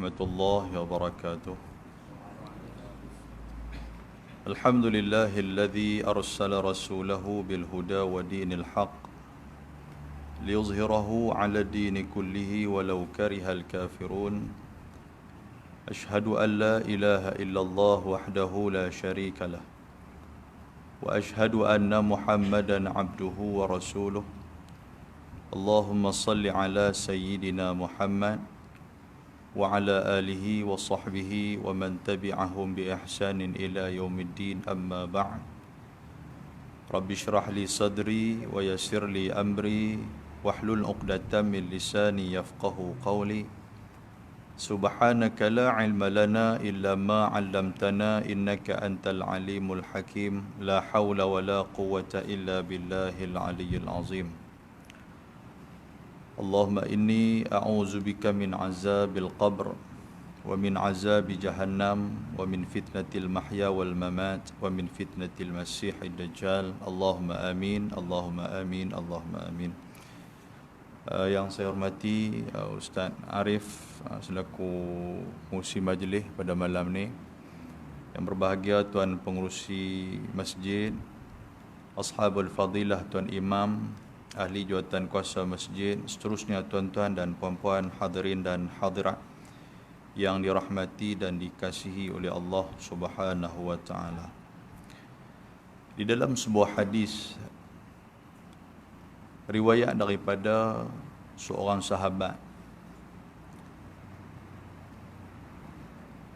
ورحمة الله وبركاته. الحمد لله الذي أرسل رسوله بالهدى ودين الحق ليظهره على الدين كله ولو كره الكافرون. أشهد أن لا إله إلا الله وحده لا شريك له وأشهد أن محمدا عبده ورسوله. اللهم صل على سيدنا محمد وعلى آله وصحبه ومن تبعهم بإحسان إلى يوم الدين. أما بعد، رب اشرح لي صدري ويسر لي أمري واحلل عقدة من لساني يفقه قولي. سبحانك لا علم لنا إلا ما علمتنا إنك أنت العليم الحكيم. لا حول ولا قوة إلا بالله العلي العظيم. اللهم إني أعوذ بك من عذاب القبر ومن عذاب جهنم ومن فتنة المحيا والممات ومن فتنة المسيح الدجال. اللهم آمين اللهم آمين اللهم آمين. Yang saya hormati Ustaz Arif selaku pengurusi majlis pada malam ni, yang berbahagia Tuan Pengurusi Masjid, Ashabul Fadilah, Tuan Imam, ahli jawatan kuasa masjid, seterusnya tuan-tuan dan puan-puan, hadirin dan hadirat yang dirahmati dan dikasihi oleh Allah Subhanahu wa taala. Di dalam sebuah hadis riwayat daripada seorang sahabat,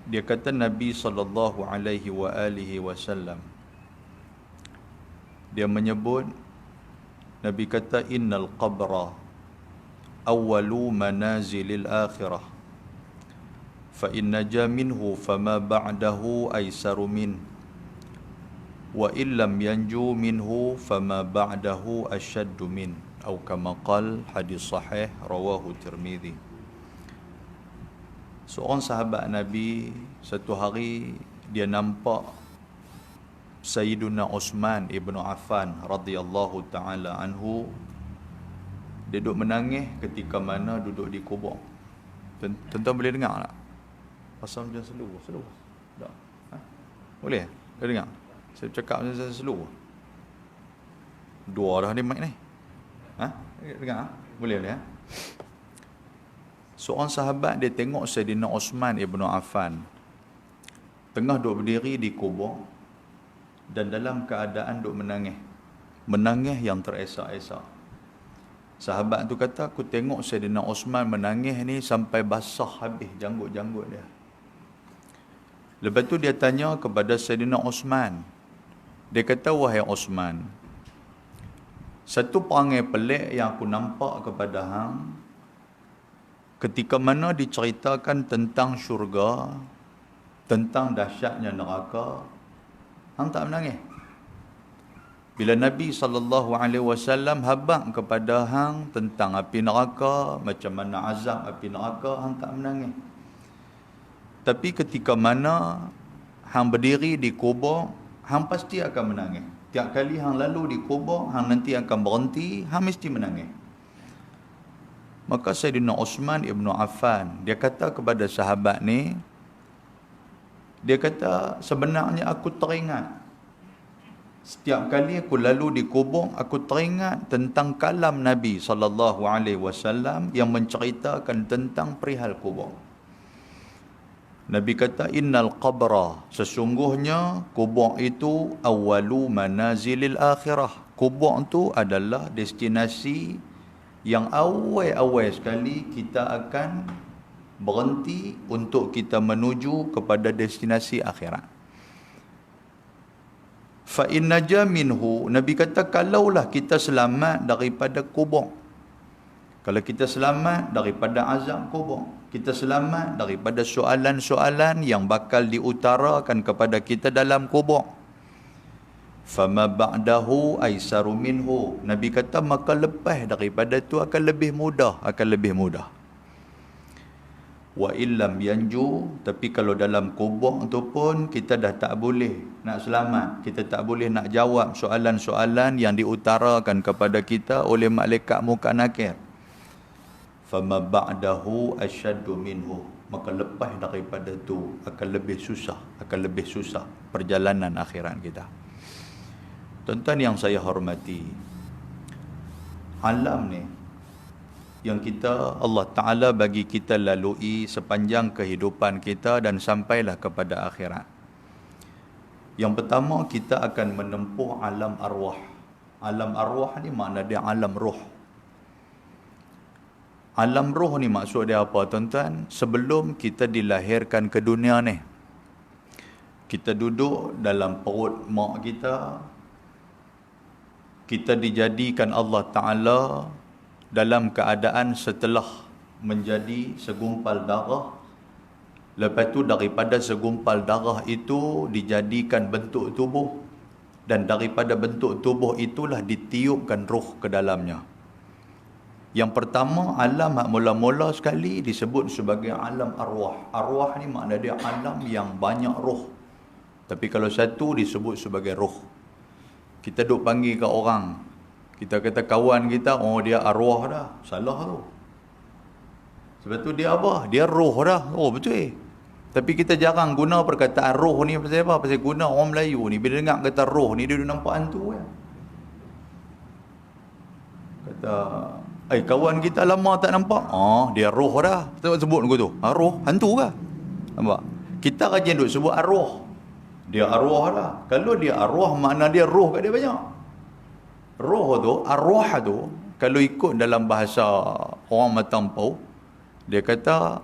dia kata Nabi sallallahu alaihi wasallam, dia menyebut, Nabi kata, innal qabra awwalu manazilil akhirah fa in naja minhu fama ba'dahu aisaru min wa illam yanju minhu fama ba'dahu ashaddu min, atau kama qal, hadis sahih rawahu Tirmizi. Seorang sahabat Nabi satu hari dia nampak Sayyiduna Uthman ibn Affan radhiyallahu taala anhu, dia duduk menangis ketika mana duduk di kubur. Tuan-tuan boleh dengar tak? Pasal macam slow. Tak? Ha? Boleh? Boleh dengar? Saya cakap macam slow. Dua dah ni mic ni. Ha? Dengar? Boleh ya? Seorang sahabat dia tengok Sayyidina Uthman ibn Affan tengah duduk berdiri di kubur dan dalam keadaan duk menangis yang teresak-esak. Sahabat tu kata, aku tengok Sayyidina Uthman menangis ni sampai basah habis janggut-janggut dia. Lepas tu dia tanya kepada Sayyidina Uthman, dia kata, wahai Uthman, satu perangai pelik yang aku nampak kepada hang ketika mana diceritakan tentang syurga, tentang dahsyatnya neraka, hang tak menangis. Bila Nabi SAW habaq kepada hang tentang api neraka, macam mana azab api neraka, hang tak menangis. Tapi ketika mana hang berdiri di kubur, hang pasti akan menangis. Tiap kali hang lalu di kubur, hang nanti akan berhenti, hang mesti menangis. Maka Sayyidina Uthman ibn Affan, dia kata kepada sahabat ni, dia kata, sebenarnya aku teringat, setiap kali aku lalu di kubur, aku teringat tentang kalam Nabi SAW yang menceritakan tentang perihal kubur. Nabi kata, innal qabra, sesungguhnya kubur itu awwalu manazilil akhirah. Kubur itu adalah destinasi yang awal-awal sekali kita akan berhenti untuk kita menuju kepada destinasi akhirat. Fa in naja minhu, Nabi kata, kalaulah kita selamat daripada kubur, kalau kita selamat daripada azab kubur, kita selamat daripada soalan-soalan yang bakal diutarakan kepada kita dalam kubur, fama ba'dahu aisaru minhu, Nabi kata, maka lepas daripada itu akan lebih mudah. Wa illam yanju, tapi kalau dalam kubur tu pun kita dah tak boleh nak selamat, kita tak boleh nak jawab soalan-soalan yang diutarakan kepada kita oleh malaikat munkar nakir. Fama ba'dahu asyaddu minhu, maka lepas daripada tu akan lebih susah perjalanan akhirat kita. Tuan-tuan yang saya hormati, alam ni yang Allah Ta'ala bagi kita lalui sepanjang kehidupan kita dan sampailah kepada akhirat. Yang pertama, kita akan menempuh alam arwah. Alam arwah ni makna dia alam roh. Alam roh ni maksud dia apa, tuan-tuan? Sebelum kita dilahirkan ke dunia ni, kita duduk dalam perut mak kita, kita dijadikan Allah Ta'ala dalam keadaan setelah menjadi segumpal darah. Lepas tu daripada segumpal darah itu dijadikan bentuk tubuh, dan daripada bentuk tubuh itulah ditiupkan roh ke dalamnya. Yang pertama, alam mula-mula sekali disebut sebagai alam arwah. Arwah ni makna dia alam yang banyak roh. Tapi kalau satu disebut sebagai roh. Kita duk panggil ke orang, kita kata kawan kita, oh dia arwah dah. Salah tu. Sebab tu dia apa? Dia roh dah. Oh betul. Tapi kita jarang guna perkataan roh ni pasal apa? Pasal guna orang Melayu ni, bila dengar kata roh ni, dia nampak hantu kan. Kata, kawan kita lama tak nampak. Dia roh dah. Kita sebut aku tu. Roh, hantu ke? Nampak? Kita rajin duk sebut arwah. Dia arwah dah. Kalau dia arwah, makna dia roh kat dia banyak. Roh tu, arwah tu, kalau ikut dalam bahasa orang Matampau, dia kata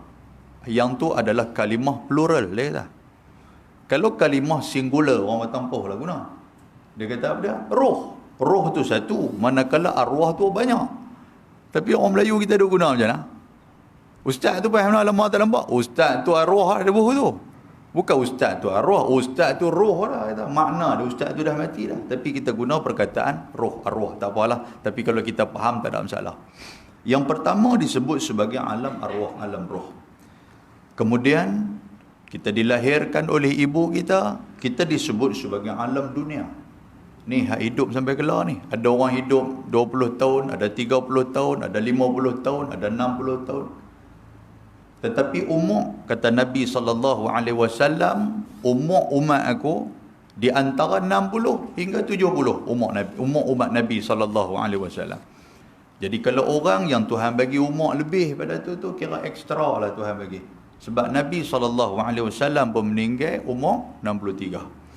yang tu adalah kalimah plural, dia kata. Kalau kalimah singular, orang Matampau lah guna. Dia kata apa dia? Roh. Roh tu satu, manakala arwah tu banyak. Tapi orang Melayu kita duk guna macam mana? Ustaz tu faham lah, lama tak nampak. Ustaz tu arwah ada buku tu. Bukan ustaz tu arwah, ustaz tu roh dah. Kata. Makna dia ustaz tu dah mati dah. Tapi kita guna perkataan roh, arwah. Tak apalah. Tapi kalau kita faham tak ada masalah. Yang pertama disebut sebagai alam arwah, alam roh. Kemudian kita dilahirkan oleh ibu kita, kita disebut sebagai alam dunia. Ni hak hidup sampai kelar ni. Ada orang hidup 20 tahun, ada 30 tahun, ada 50 tahun, ada 60 tahun. Tetapi umur, kata Nabi SAW, umur umat aku di antara 60 hingga 70 umur umat Nabi SAW. Jadi kalau orang yang Tuhan bagi umur lebih pada tu kira ekstra lah Tuhan bagi. Sebab Nabi SAW pun meninggal umur 63.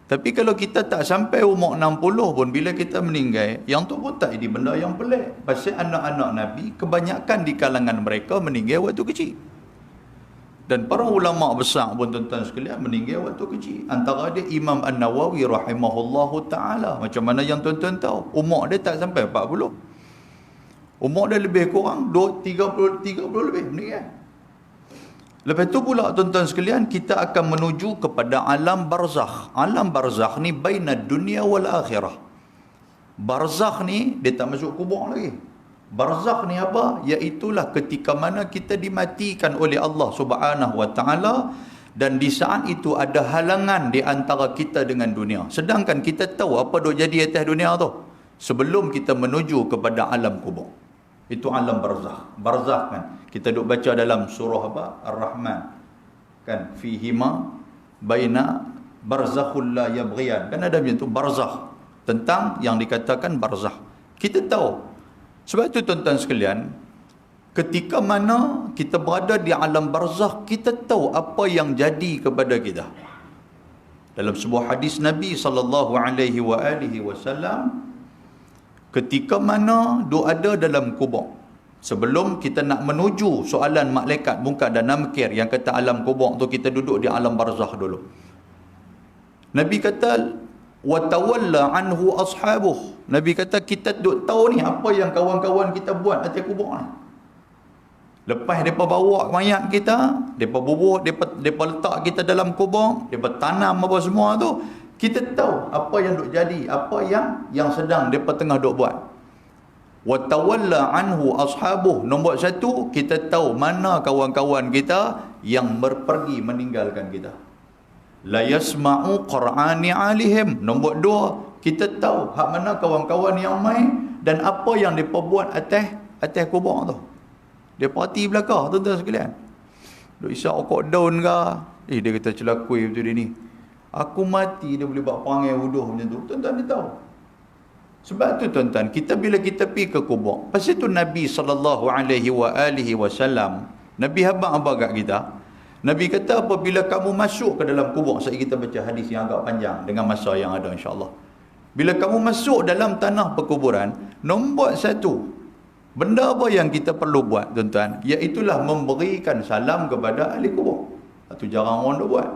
Tapi kalau kita tak sampai umur 60 pun, bila kita meninggal, yang tu pun tak jadi benda yang pelik. Pasal anak-anak Nabi, kebanyakan di kalangan mereka meninggal waktu kecil. Dan para ulama besar pun tuan-tuan sekalian meninggal waktu kecil. Antara dia Imam An-Nawawi rahimahullahu ta'ala. Macam mana yang tuan-tuan tahu? Umur dia tak sampai 40. Umur dia lebih kurang 30 lebih meninggal. Lepas tu pula tuan-tuan sekalian, kita akan menuju kepada alam barzakh. Alam barzakh ni baina dunia wal akhirah. Barzakh ni dia tak masuk kubur lagi. Barzakh ni apa? Iaitulah ketika mana kita dimatikan oleh Allah Subhanahu wa taala, dan di saat itu ada halangan di antara kita dengan dunia. Sedangkan kita tahu apa dok jadi atas dunia tu sebelum kita menuju kepada alam kubur. Itu alam barzakh. Barzakh kan kita duk baca dalam surah apa? Ar-Rahman. Kan fihima baina barzakhul la yabghiyan. Kan ada macam tu barzakh. Tentang yang dikatakan barzakh. Kita tahu. Sebab itu tuan-tuan sekalian, ketika mana kita berada di alam barzakh, kita tahu apa yang jadi kepada kita. Dalam sebuah hadis Nabi SAW, ketika mana duk ada dalam kubur, sebelum kita nak menuju soalan malaikat Munkar dan Nakir yang kata alam kubur tu, kita duduk di alam barzakh dulu. Nabi kata wa tawalla anhu ashabuh. Nabi kata kita duk tahu ni apa yang kawan-kawan kita buat atas kubur ni. Lepas depa bawa mayat kita, depa bubuh, depa letak kita dalam kubur, depa tanam apa semua tu, kita tahu apa yang duk jadi, apa yang sedang depa tengah duk buat. Wa tawalla anhu ashabuh. Nombor satu, kita tahu mana kawan-kawan kita yang berpergi meninggalkan kita. La yasma'u qur'ani alihim. Nombor dua, kita tahu hak mana kawan-kawan yang main dan apa yang depa buat atas kubur tu. Dia parti belakang tuan-tuan sekalian. Duk isap rokok daun ke? Dia kata celakui betul dia ni. Aku mati dia boleh buat perangai wuduh macam tu. Tuan-tuan dia tahu. Sebab tu tuan-tuan, bila kita pergi ke kubur, pasal tu Nabi SAW, Nabi habang apa kat kita? Nabi kata apabila kamu masuk ke dalam kubur, saya kita baca hadis yang agak panjang dengan masa yang ada insya-Allah. Bila kamu masuk dalam tanah perkuburan, nombor satu, benda apa yang kita perlu buat tuan-tuan? Iaitulah memberikan salam kepada ahli kubur. Itu jarang orang buat.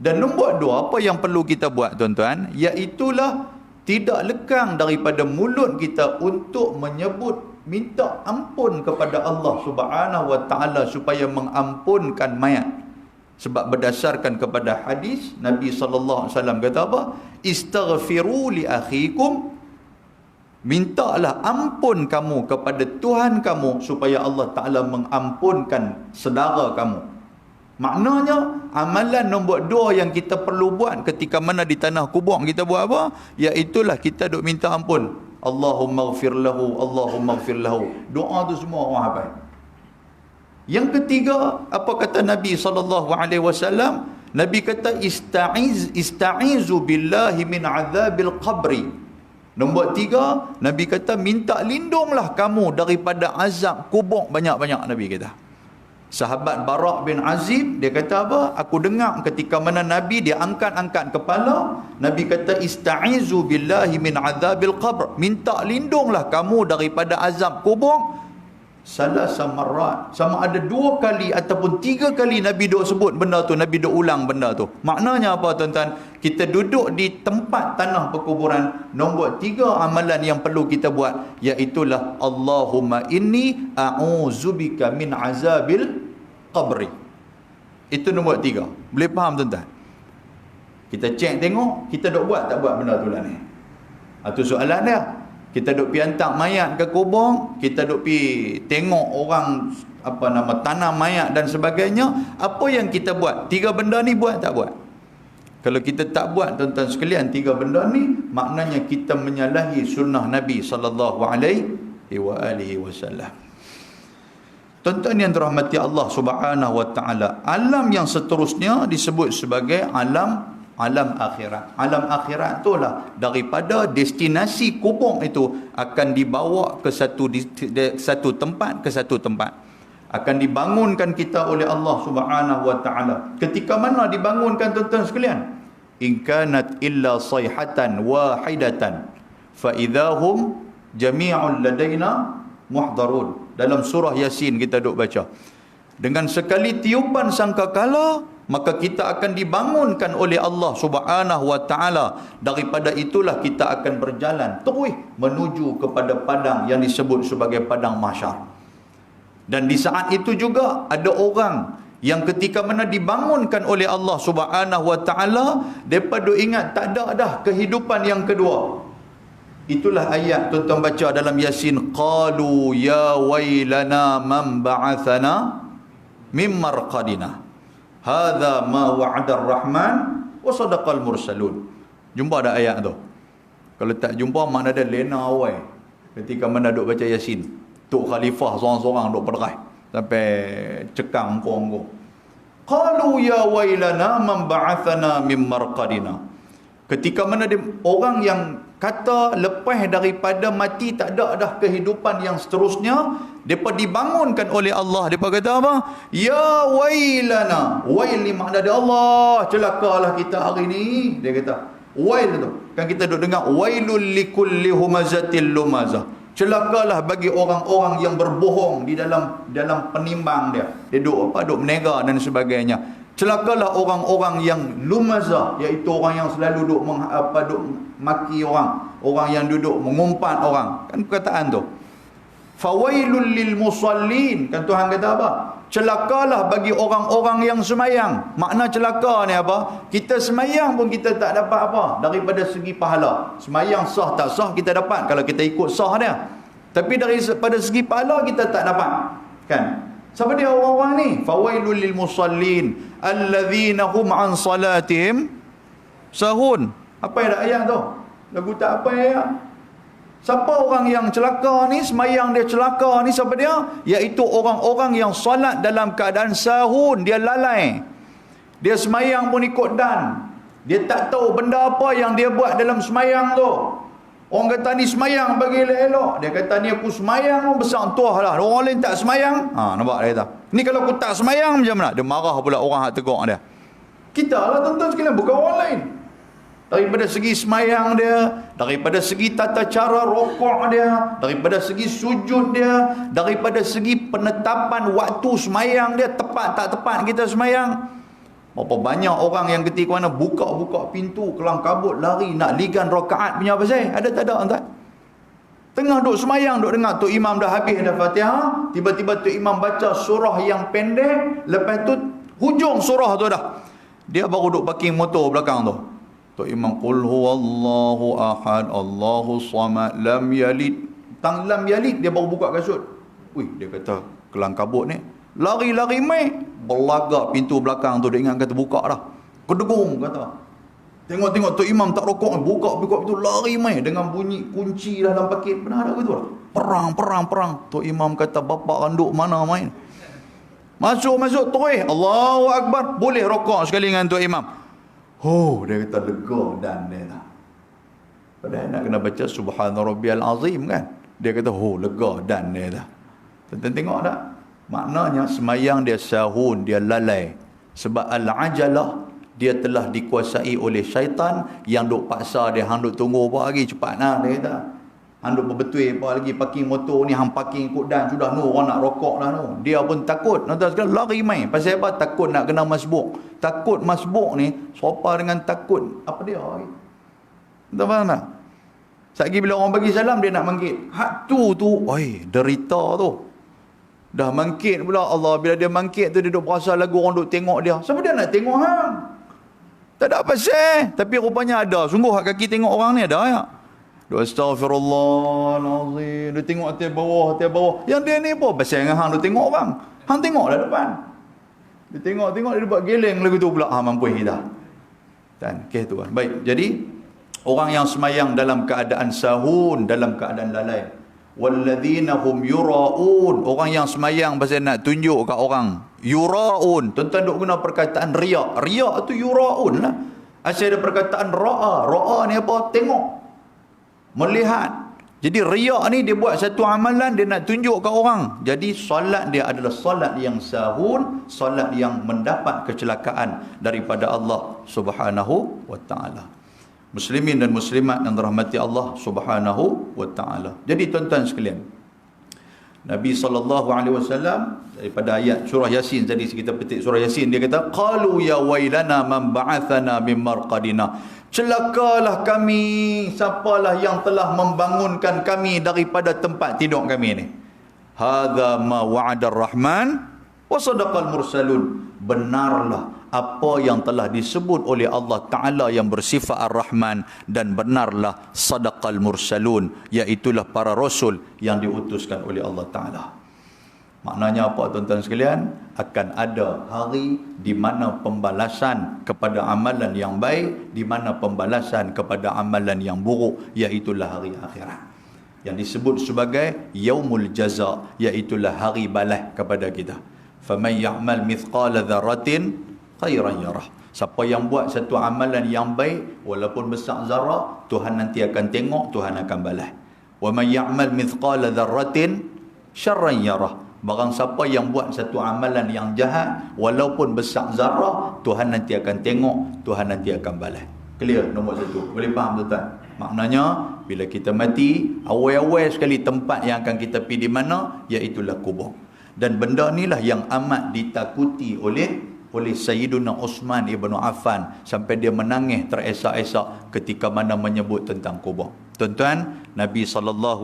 Dan nombor dua, apa yang perlu kita buat tuan-tuan? Iaitulah tidak lekang daripada mulut kita untuk menyebut minta ampun kepada Allah Subhanahu wa taala supaya mengampunkan mayat. Sebab berdasarkan kepada hadis Nabi sallallahu alaihi wasallam kata apa? Istaghfiru li akhikum, mintalah ampun kamu kepada Tuhan kamu supaya Allah taala mengampunkan saudara kamu. Maknanya amalan nombor 2 yang kita perlu buat ketika mana di tanah kubur kita buat apa? Iaitulah kita duk minta ampun. Allahumma ighfir lahu, Allahumma ighfir lahu. Doa tu semua orang hafal. Yang ketiga, apa kata Nabi SAW? Nabi kata ista'izu billahi min azabil qabri. Nombor 3, Nabi kata minta lindunglah kamu daripada azab kubur banyak-banyak. Nabi kata. Sahabat Bara' bin Azib, dia kata apa? Aku dengar ketika mana Nabi dia angkat-angkat kepala, Nabi kata ista'izu billahi min azabil qabr. Minta lindunglah kamu daripada azab kubur. Salasa marrat. Sama ada 2 kali ataupun 3 kali Nabi duk sebut benda tu, Nabi duk ulang benda tu. Maknanya apa tuan-tuan? Kita duduk di tempat tanah perkuburan, nombor 3 amalan yang perlu kita buat, iaitulah Allahumma inni a'udzubika min azabil qabri. Itu nombor 3. Boleh faham tuan-tuan? Kita cek tengok, kita duk buat tak buat benda tu lah ni. Itu soalan dia. Kita duk pergi hantar mayat ke kubur, kita duk pergi tengok orang tanam mayat dan sebagainya. Apa yang kita buat? 3 benda ni buat tak buat? Kalau kita tak buat tuan-tuan sekalian 3 benda ni, maknanya kita menyalahi sunnah Nabi sallallahu alaihi wasallam. Tuan-tuan yang dirahmati Allah Subhanahu wa taala, alam yang seterusnya disebut sebagai alam akhirat. Alam akhirat itulah daripada destinasi kubur itu akan dibawa ke satu tempat ke satu tempat. Akan dibangunkan kita oleh Allah Subhanahu wa taala. Ketika mana dibangunkan tuan-tuan sekalian? In kanat illa sayhatan wahidatan fa idahum jami'un ladaina muhdarun. Dalam surah Yasin kita duk baca. Dengan sekali tiupan sangkakala, maka kita akan dibangunkan oleh Allah Subhanahu wa taala. Daripada itulah kita akan berjalan terus menuju kepada padang yang disebut sebagai padang mahsyar. Dan di saat itu juga ada orang yang ketika mana dibangunkan oleh Allah Subhanahu wa taala, depa duk ingat tak ada dah kehidupan yang kedua. Itulah ayat tuan-tuan baca dalam Yasin, qalu ya wailana man ba'athana mim marqadina. Hadza ma wa'ada ar-rahman wa sadaqal mursalun. Jumpa ada ayat tu? Kalau tak jumpa, makna dia lena awal ketika mana duk baca Yasin. Tok khalifah seorang-seorang duk berderai sampai cekang engkau-engkau. Qalu ya wailana man ba'athana mim marqadina. Ketika mana dia, orang yang kata lepas daripada mati tak ada dah kehidupan yang seterusnya, depa dibangunkan oleh Allah. Depa kata apa? Ya wailana. Wail ni makna dia Allah, celakalah kita hari ni. Dia kata wail tu. Kan kita duk dengar wailul likulli humazatil lumazah. Celakalah bagi orang-orang yang berbohong di dalam penimbang dia. Dia duk menega dan sebagainya. Celakalah orang-orang yang lumazah, iaitu orang yang selalu duk maki orang yang duduk mengumpat orang. Kan perkataan tu. Fawailul lil musallin. Kan Tuhan kata apa? Celakalah bagi orang-orang yang semayang. Makna celaka ni apa? Kita semayang pun kita tak dapat apa daripada segi pahala. Semayang sah tak sah kita dapat kalau kita ikut sah dia. Tapi daripada segi pahala kita tak dapat. Kan? Siapa dia orang-orang ni? Fawailul lil musallin alladzina hum an salatihim sahun. Apa ada ayat tu? Lagu tak apa ayat? Siapa orang yang celaka ni, semayang dia celaka ni, siapa dia? Iaitu orang-orang yang solat dalam keadaan sahun, dia lalai. Dia semayang pun ikut dan. Dia tak tahu benda apa yang dia buat dalam semayang tu. Orang kata ni semayang bagi elok-elok. Dia kata ni aku semayang pun besar tuah lah. Orang lain tak semayang. Nampak dia kata. Ni kalau aku tak semayang macam mana? Dia marah pula orang yang tegur dia. Kita lah tuan-tuan sekalian, bukan orang lain. Daripada segi semayang dia, daripada segi tata cara rokok dia, daripada segi sujud dia, daripada segi penetapan waktu semayang dia, tepat tak tepat kita semayang. Berapa banyak orang yang ketika mana buka-buka pintu, kelang kabut, lari nak ligan rakaat punya pasal. Ada tak ada tuan? Tengah duk semayang, duk dengar Tok Imam dah habis dah Fatihah, tiba-tiba Tok Imam baca surah yang pendek, lepas tu hujung surah tu dah. Dia baru duk parking motor belakang tu. Tok Imam qul huwallahu ahad Allahu samad lam yalid. Tang lam yalid dia baru buka kasut. Wih, dia kata kelang kabut ni. Lari-lari mai, berlagak pintu belakang tu, dia ingat kata buka dah. Kedegung kata. Tengok-tengok Tok Imam tak rokok, buka pintu, lari mai dengan bunyi kunci dalam paket. Benar tak betul? Perang. Tok Imam kata bapak randuk mana main? Masuk terus. Allahu Akbar. Boleh rokok sekali dengan Tok Imam. Dia kata lega dan dia lah. Padahal nak kena baca Subhana Rabbiyal Azim kan. Dia kata lega dan dia lah. Tuan-tuan tengok tak? Maknanya semayang dia sahun, dia lalai. Sebab al-ajalah, dia telah dikuasai oleh syaitan yang duk paksa dia, hang duk tunggu apa lagi, cepat nah dia kata. Hang duk berbetul apa lagi, parking motor ni, hang parking ikut dan sudah orang nak rokok dah Dia pun takut, nonton sekali lari main. Pasal apa? Takut nak kena masbuk. Takut masbuk ni serupa dengan takut apa dia lagi. Entah faham tak? Sekali bila orang bagi salam dia nak mangkit. Hak tu, derita tu. Dah mangkit pula Allah. Bila dia mangkit tu dia duk berasa lagu orang duk tengok dia. Siapa dia nak tengok hang? Tak ada pasal. Tapi rupanya ada. Sungguh hak kaki tengok orang ni ada ya. Astaghfirullahalazim. Dia tengok atas bawah. Yang dia ni apa? Pasal dengan hang dia tengok orang. Hang tengok dah depan. Dia tengok dia buat geleng lagu tu pula. Mampu kita. Dan tu kan. Baik. Jadi orang yang semayang dalam keadaan sahun, dalam keadaan lalai. Walladzina hum yura'un. Orang yang semayang pasal nak tunjuk kat orang. Yura'un. Tuan-tuan duk guna perkataan riak. Riak tu yura'un lah. Asal ada perkataan ra'a. Ra'a ni apa? Tengok. Melihat. Jadi riak ni dia buat satu amalan, dia nak tunjuk ke orang. Jadi solat dia adalah solat yang sahun, solat yang mendapat kecelakaan daripada Allah Subhanahu wa taala. Muslimin dan muslimat yang dirahmati Allah Subhanahu wa taala. Jadi tuan-tuan sekalian, Nabi SAW daripada ayat surah Yasin, tadi kita petik surah Yasin, dia kata qalu ya wailana man ba'athana min marqadina. Celakalah kami, siapalah yang telah membangunkan kami daripada tempat tidur kami ni. Hadza ma wa'ada ar-rahman wa sadaqal mursalun. Benarlah apa yang telah disebut oleh Allah Ta'ala yang bersifat Ar-Rahman, dan benarlah sadaqal mursalun, iaitulah para rasul yang diutuskan oleh Allah Ta'ala. Maknanya apa tuan-tuan sekalian? Akan ada hari di mana pembalasan kepada amalan yang baik, di mana pembalasan kepada amalan yang buruk, iaitulah hari akhirat. Yang disebut sebagai yaumul jaza, iaitulah hari balas kepada kita. Faman ya'mal mithqala dzarratin khairan yarah. Siapa yang buat satu amalan yang baik, walaupun besar zarah, Tuhan nanti akan tengok, Tuhan akan balas. Wa man ya'mal mithqala dzarratin syarran yarah. Barang siapa yang buat satu amalan yang jahat, walaupun besar zarah, Tuhan nanti akan tengok, Tuhan nanti akan balas. Clear nombor satu. Boleh faham tuan-tuan? Maknanya bila kita mati, awal-awal sekali tempat yang akan kita pergi di mana, iaitulah kubur. Dan benda inilah yang amat ditakuti oleh Sayyiduna Uthman ibn Affan, sampai dia menangis teresak-esak ketika mana menyebut tentang kubur. Tuan-tuan, Nabi SAW,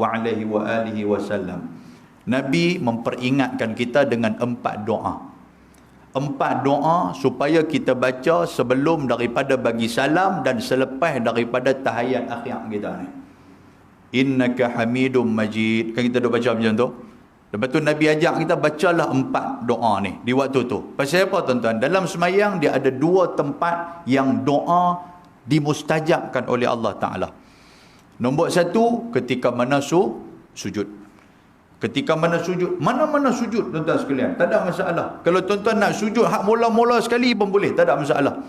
Nabi memperingatkan kita dengan 4 doa. 4 doa supaya kita baca sebelum daripada bagi salam dan selepas daripada tahiyat akhir kita ni. Innaka Hamidum Majid. Kan kita dah baca macam tu. Lepas tu Nabi ajak kita bacalah 4 doa ni di waktu tu. Pasal apa tuan-tuan? Dalam semayang dia ada 2 tempat yang doa dimustajabkan oleh Allah Ta'ala. Nombor satu, ketika mana sujud. Ketika mana sujud, mana-mana sujud tuan-tuan sekalian, tak ada masalah. Kalau tuan-tuan nak sujud hak mula-mula sekali pun boleh, tak ada masalah.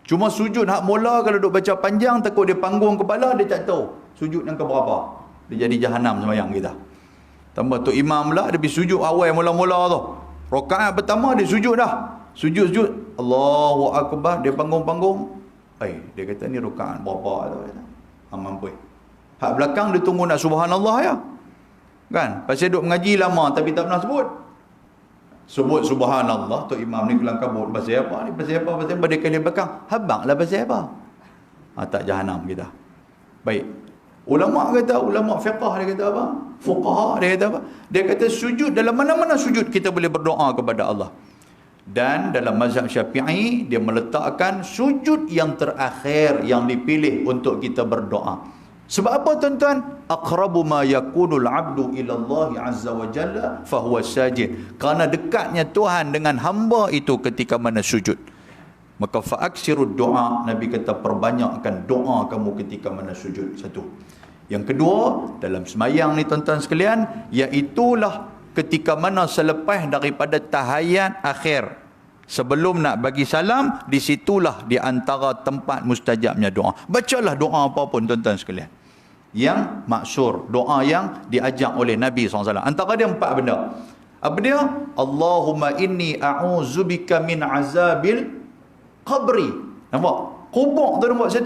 Cuma sujud hak mula, kalau duk baca panjang, takut dia panggung kepala, dia tak tahu sujud yang keberapa. Dia jadi jahanam sembahyang kita. Tambah tu imam pula, dia pergi sujud awal mula-mula tu. Rakaat pertama dia sujud dah. Sujud, Allahu Akbar, dia panggung-panggung. Dia kata ni rakaat berapa tu. Mampu. Hak belakang dia tunggu nak subhanallah ya. Kan? Pasal duk mengaji lama tapi tak pernah sebut subhanallah. Tu imam ni kelang kabut. Pasal apa ni? Pasal apa? Pasal pada kali belakang. Habanglah pasal apa? Tak jahanam kita. Baik. Ulama kata, ulama fiqh dia kata apa? Fuqaha dia kata apa? Dia kata sujud, dalam mana-mana sujud kita boleh berdoa kepada Allah. Dan dalam mazhab Syafi'i dia meletakkan sujud yang terakhir yang dipilih untuk kita berdoa. Sebab apa tuan-tuan? Aqrabu ma yakunul abdu ila Allah azza wa jalla fahuwa sajid. Kerana dekatnya Tuhan dengan hamba itu ketika mana sujud. Maka fa'aksirud doa, Nabi kata perbanyakkan doa kamu ketika mana sujud. Satu. Yang kedua, dalam semayang ni tuan-tuan sekalian, iaitulah ketika mana selepas daripada tahiyat akhir, sebelum nak bagi salam, di situlah di antara tempat mustajabnya doa. Bacalah doa apapun tuan-tuan sekalian yang maksur, doa yang diajak oleh Nabi SAW. Antara dia 4 benda. Apa dia? Allahumma inni a'udzubika min azabil qabri. Nampak? Kubur tu nombor 1.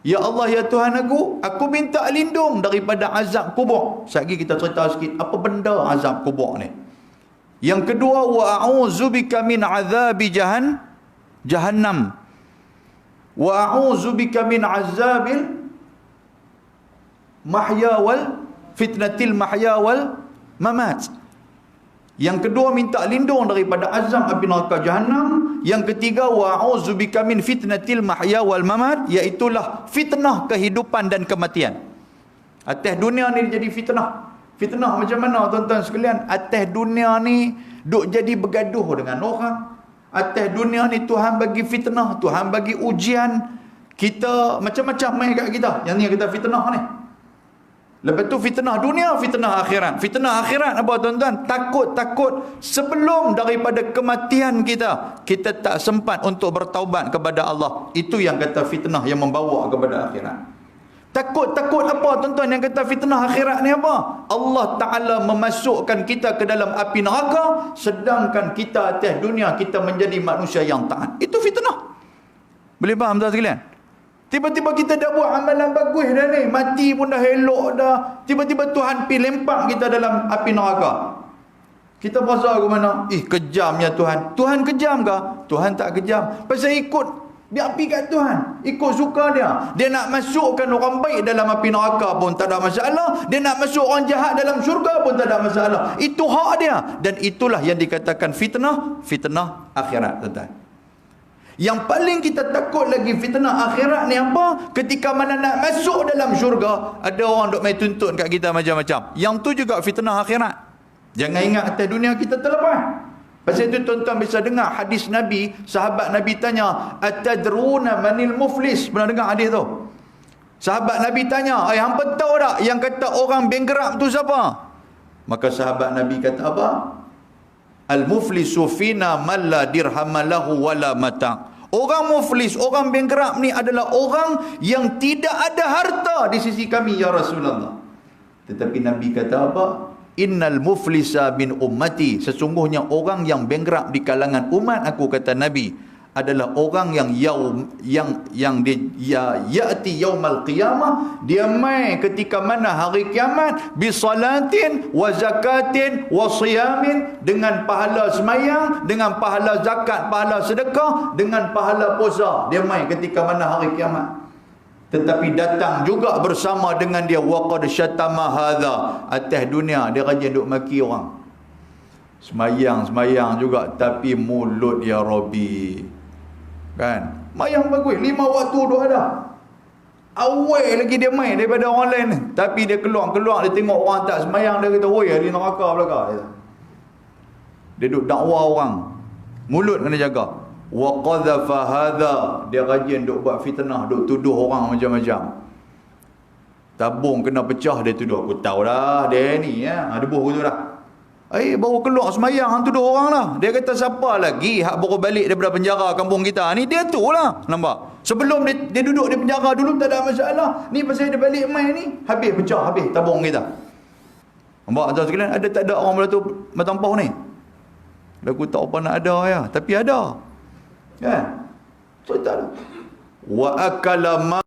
Ya Allah, ya Tuhan aku minta lindung daripada azab kubur. Sekali kita cerita sikit apa benda azab kubur ni. Yang kedua, wa a'udzubika min azabi jahannam. Wa a'udzubika min azabil mahya wal fitnatil mahya wal mamat. Yang kedua, minta lindung daripada azab api neraka jahannam. Yang ketiga, wa a'udzubika min fitnatil mahya wal mamat, iaitulah fitnah kehidupan dan kematian. Atas dunia ni jadi fitnah. Fitnah macam mana tuan-tuan sekalian? Atas dunia ni duk jadi bergaduh dengan orang. Atas dunia ni Tuhan bagi fitnah, Tuhan bagi ujian. Kita macam-macam main kat kita. Yang ni kita fitnah ni. Lepas tu fitnah dunia, fitnah akhirat. Fitnah akhirat apa tuan-tuan? Takut-takut sebelum daripada kematian kita tak sempat untuk bertaubat kepada Allah. Itu yang kata fitnah yang membawa kepada akhirat. Takut-takut apa tuan-tuan yang kata fitnah akhirat ni apa? Allah Ta'ala memasukkan kita ke dalam api neraka, sedangkan kita atas dunia kita menjadi manusia yang taat. Itu fitnah. Boleh faham tuan sekalian? Tiba-tiba kita dah buat amalan bagus dah ni, mati pun dah elok dah, tiba-tiba Tuhan pergi lempak kita dalam api neraka. Kita berasa ke mana? Kejamnya Tuhan. Tuhan kejam ke? Tuhan tak kejam. Pasal ikut dia api kat Tuhan, ikut suka dia. Dia nak masukkan orang baik dalam api neraka pun tak ada masalah. Dia nak masuk orang jahat dalam syurga pun tak ada masalah. Itu hak dia. Dan itulah yang dikatakan fitnah akhirat tuan-tuan. Yang paling kita takut lagi fitnah akhirat ni apa? Ketika mana nak masuk dalam syurga, ada orang duk main tuntut kat kita macam-macam. Yang tu juga fitnah akhirat. Jangan ingat atas dunia kita terlepas. Pasal itu tuan-tuan bisa dengar hadis Nabi, sahabat Nabi tanya, "Atadruna manil muflis?" Pernah dengar hadis tu? Sahabat Nabi tanya, "Hangpa tahu tak yang kata orang bankrupt tu siapa?" Maka sahabat Nabi kata apa? Al-muflisu fina man la dirham lahu wala mata. Orang muflis, orang bankrupt ni adalah orang yang tidak ada harta di sisi kami ya Rasulullah. Tetapi Nabi kata apa? Innal muflisa min ummati. Sesungguhnya orang yang bankrupt di kalangan umat aku, kata Nabi, adalah orang yang ya'ti yaumal qiyamah, dia mai ketika mana hari kiamat, bi salatin wa zakatin wa siyamin, dengan pahala semayang, dengan pahala zakat, pahala sedekah, dengan pahala puasa. Dia mai ketika mana hari kiamat. Tetapi datang juga bersama dengan dia waqad syatama hadza. Atas dunia dia rajin duk maki orang. Semayang juga tapi mulut ya Rabbi. Kan? Mayang bagus, 5 waktu duk ada. Awal lagi dia main daripada orang lain ni. Tapi dia keluar dia tengok orang tak semayang, dia kata, "Oi, ahli neraka belakang." Dia duk dakwa orang. Mulut kena jaga. Wa qadhafa hadha, dia rajin duk buat fitnah, duk tuduh orang macam-macam. Tabung kena pecah, dia tuduh. Aku tahu dah, dia ni ya. Debuh tu dah. Baru keluar semayang hang tuduh orang lah. Dia kata siapa lagi hak baru balik daripada penjara kampung kita ni, dia tu lah. Nampak? Sebelum dia duduk di penjara dulu tak ada masalah. Ni pasal dia balik main ni, habis pecah, habis tabung kita. Nampak tuan sekalian, ada tak ada orang belah tu bertampau ni? Aku tak apa nak ada ya, tapi ada. Kan? So tak ada. Wa akala